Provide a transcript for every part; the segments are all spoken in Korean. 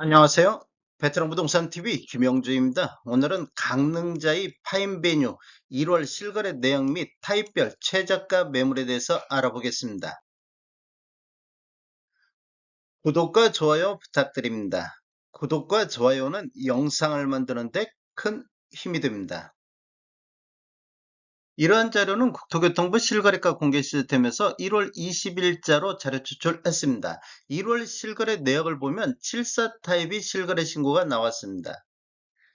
안녕하세요. 베테랑 부동산 TV 김영주입니다. 오늘은 강릉자이 파인베뉴 1월 실거래 내역 및 타입별 최저가 매물에 대해서 알아보겠습니다. 구독과 좋아요 부탁드립니다. 구독과 좋아요는 영상을 만드는데 큰 힘이 됩니다. 이러한 자료는 국토교통부 실거래가 공개 시스템에서 1월 20일자로 자료 추출했습니다. 1월 실거래 내역을 보면 74 타입이 실거래 신고가 나왔습니다.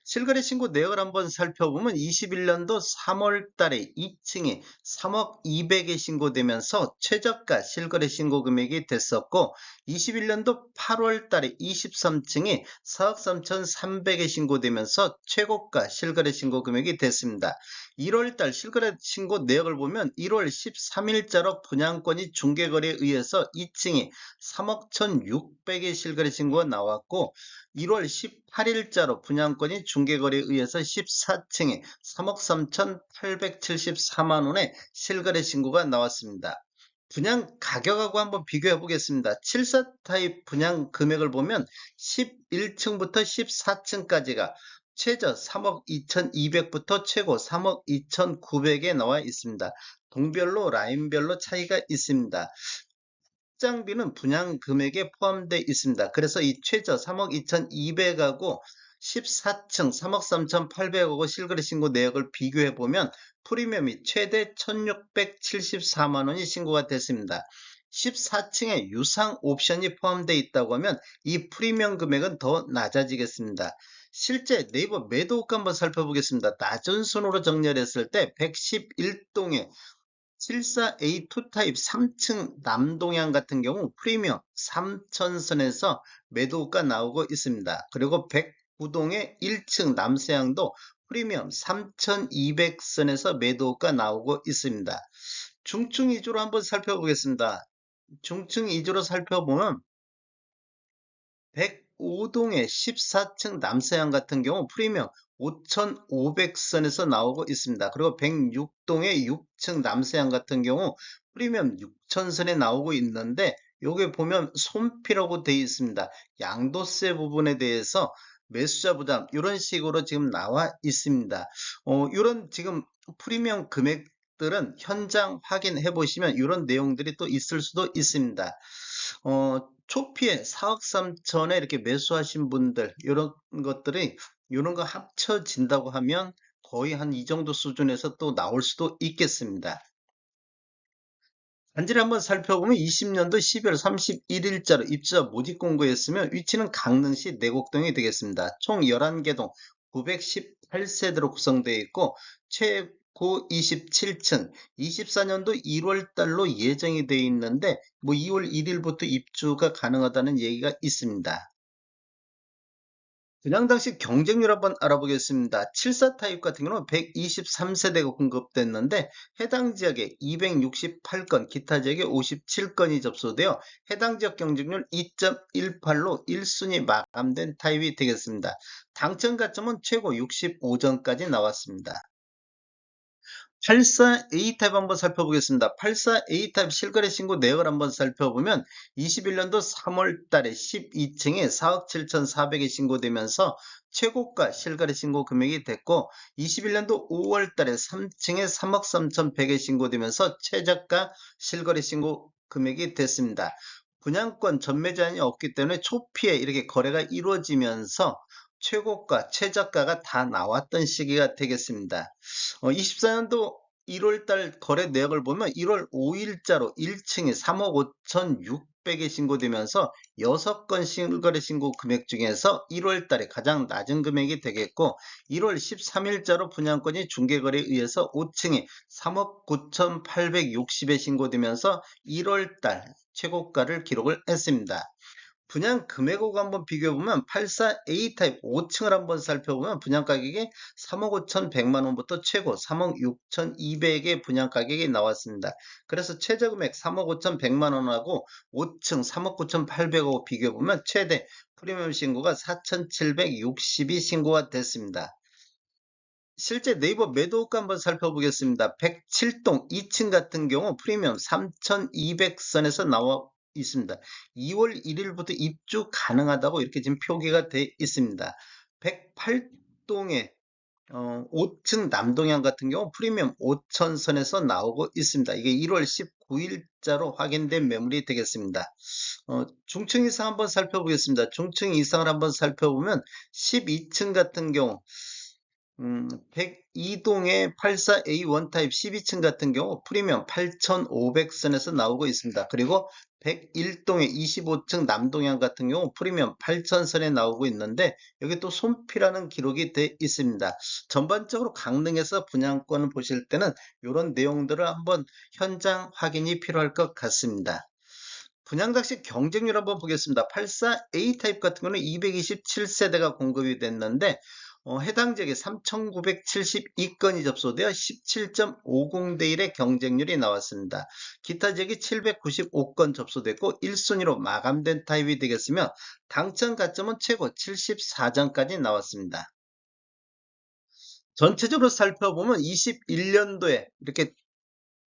실거래 신고 내역을 한번 살펴보면 21년도 3월 달에 2층에 3억 200에 신고되면서 최저가 실거래 신고 금액이 됐었고, 21년도 8월 달에 23층에 4억 3,300에 신고되면서 최고가 실거래 신고 금액이 됐습니다. 1월 달 실거래 신고 내역을 보면 1월 13일자로 분양권이 중개거래에 의해서 2층에 3억 1,600의 실거래 신고가 나왔고, 1월 18일자로 분양권이 중개거래에 의해서 14층에 3억 3,874만 원의 실거래 신고가 나왔습니다. 분양 가격하고 한번 비교해 보겠습니다. 74 타입 분양 금액을 보면 11층부터 14층까지가 최저 3억 2,200부터 최고 3억 2,900에 나와 있습니다. 동별로 라인별로 차이가 있습니다. 장비는 분양 금액에 포함되어 있습니다. 그래서 이 최저 3억 2,200하고 14층 3억 3,800하고 실거래 신고 내역을 비교해 보면 프리미엄이 최대 1,674만 원이 신고가 됐습니다. 14층에 유상 옵션이 포함되어 있다고 하면 이 프리미엄 금액은 더 낮아지겠습니다. 실제 네이버 매도가 한번 살펴보겠습니다. 낮은 순으로 정렬했을 때 111동에 74A2 타입 3층 남동향 같은 경우 프리미엄 3천선에서 매도가 나오고 있습니다. 그리고 109동의 1층 남서향도 프리미엄 3,200선에서 매도가 나오고 있습니다. 중층 위주로 한번 살펴보겠습니다. 중층 위주로 살펴보면 105동의 14층 남서향 같은 경우 프리미엄 5,500선에서 나오고 있습니다. 그리고 106동의 6층 남서향 같은 경우 프리미엄 6,000선에 나오고 있는데, 여기 보면 손피라고 되어 있습니다. 양도세 부분에 대해서 매수자 부담 이런 식으로 지금 나와 있습니다. 이런 지금 프리미엄 금액들은 현장 확인해 보시면 이런 내용들이 또 있을 수도 있습니다. 초피에 4억 3천에 이렇게 매수하신 분들, 이런 것들이, 이런 거 합쳐진다고 하면 거의 한 이 정도 수준에서 또 나올 수도 있겠습니다. 단지를 한번 살펴보면 20년도 12월 31일자로 입주자 모집 공고했으면 위치는 강릉시 내곡동이 되겠습니다. 총 11개 동 918세대로 구성되어 있고 최고 27층 24년도 1월 달로 예정이 되어 있는데 2월 1일부터 입주가 가능하다는 얘기가 있습니다. 분양 당시 경쟁률 한번 알아보겠습니다. 74 타입 같은 경우는 123세대가 공급됐는데 해당 지역에 268건, 기타 지역에 57건이 접수되어 해당 지역 경쟁률 2.18로 1순위 마감된 타입이 되겠습니다. 당첨 가점은 최고 65점까지 나왔습니다. 84A 타입 한번 살펴보겠습니다. 84A 타입 실거래 신고 내역을 한번 살펴보면 21년도 3월 달에 12층에 4억 7,400에 신고되면서 최고가 실거래 신고 금액이 됐고, 21년도 5월 달에 3층에 3억 3,100에 신고되면서 최저가 실거래 신고 금액이 됐습니다. 분양권 전매 제한이 없기 때문에 초피에 이렇게 거래가 이루어지면서 최고가, 최저가가 다 나왔던 시기가 되겠습니다. 24년도 1월달 거래 내역을 보면 1월 5일자로 1층에 3억 5,600에 신고되면서 6건 실거래 신고 금액 중에서 1월달에 가장 낮은 금액이 되겠고, 1월 13일자로 분양권이 중개거래에 의해서 5층에 3억 9,860에 신고되면서 1월달 최고가를 기록을 했습니다. 분양 금액하고 한번 비교해보면 84A 타입 5층을 한번 살펴보면 분양 가격이 3억 5,100만 원부터 최고 3억 6,200의 분양 가격이 나왔습니다. 그래서 최저 금액 3억 5,100만 원하고 5층 3억 9,800하고 비교해보면 최대 프리미엄 신고가 4,760이 신고가 됐습니다. 실제 네이버 매도가 한번 살펴보겠습니다. 107동 2층 같은 경우 프리미엄 3,200선에서 나와 있습니다. 2월 1일부터 입주 가능하다고 이렇게 지금 표기가 돼 있습니다. 108동에 5층 남동향 같은 경우 프리미엄 5천선에서 나오고 있습니다. 이게 1월 19일자로 확인된 매물이 되겠습니다. 중층 이상 한번 살펴보겠습니다. 중층 이상을 한번 살펴보면 12층 같은 경우 102동의 84A1 타입 12층 같은 경우 프리미엄 8,500선에서 나오고 있습니다. 그리고 101동의 25층 남동향 같은 경우 프리미엄 8,000선에 나오고 있는데 여기 또 손피라는 기록이 돼 있습니다. 전반적으로 강릉에서 분양권을 보실 때는 이런 내용들을 한번 현장 확인이 필요할 것 같습니다. 분양 당시 경쟁률 한번 보겠습니다. 84A 타입 같은 경우는 227세대가 공급이 됐는데 해당 지역에 3,972건이 접수되어 17.50대 1의 경쟁률이 나왔습니다. 기타 지역이 795건 접수됐고 1순위로 마감된 타입이 되겠으며 당첨 가점은 최고 74점까지 나왔습니다. 전체적으로 살펴보면 21년도에 이렇게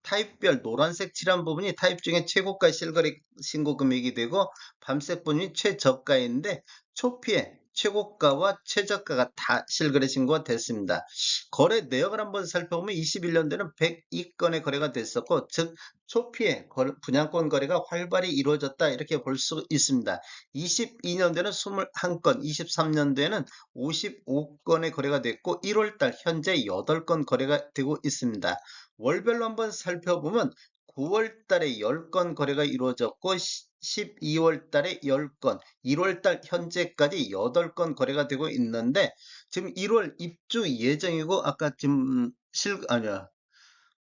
타입별 노란색 칠한 부분이 타입 중에 최고가 실거래 신고 금액이 되고 밤색 부분이 최저가인데 초피에 최고가와 최저가가 다 실거래 신고가 됐습니다. 거래 내역을 한번 살펴보면 21년도에는 102건의 거래가 됐었고 즉 초피에 분양권 거래가 활발히 이루어졌다 이렇게 볼 수 있습니다. 22년도에는 21건, 23년도에는 55건의 거래가 됐고 1월달 현재 8건 거래가 되고 있습니다. 월별로 한번 살펴보면 9월 달에 10건 거래가 이루어졌고 12월 달에 10건, 1월 달 현재까지 8건 거래가 되고 있는데 지금 1월 입주 예정이고 아까 지금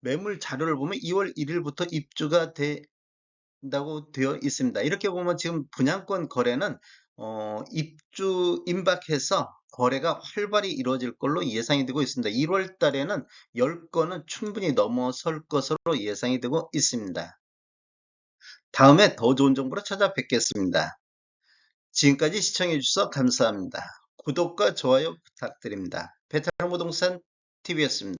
매물 자료를 보면 2월 1일부터 입주가 된다고 되어 있습니다. 이렇게 보면 지금 분양권 거래는 입주 임박해서 거래가 활발히 이루어질 걸로 예상이 되고 있습니다. 1월 달에는 10건은 충분히 넘어설 것으로 예상이 되고 있습니다. 다음에 더 좋은 정보로 찾아뵙겠습니다. 지금까지 시청해 주셔서 감사합니다. 구독과 좋아요 부탁드립니다. 베테랑 부동산 TV였습니다.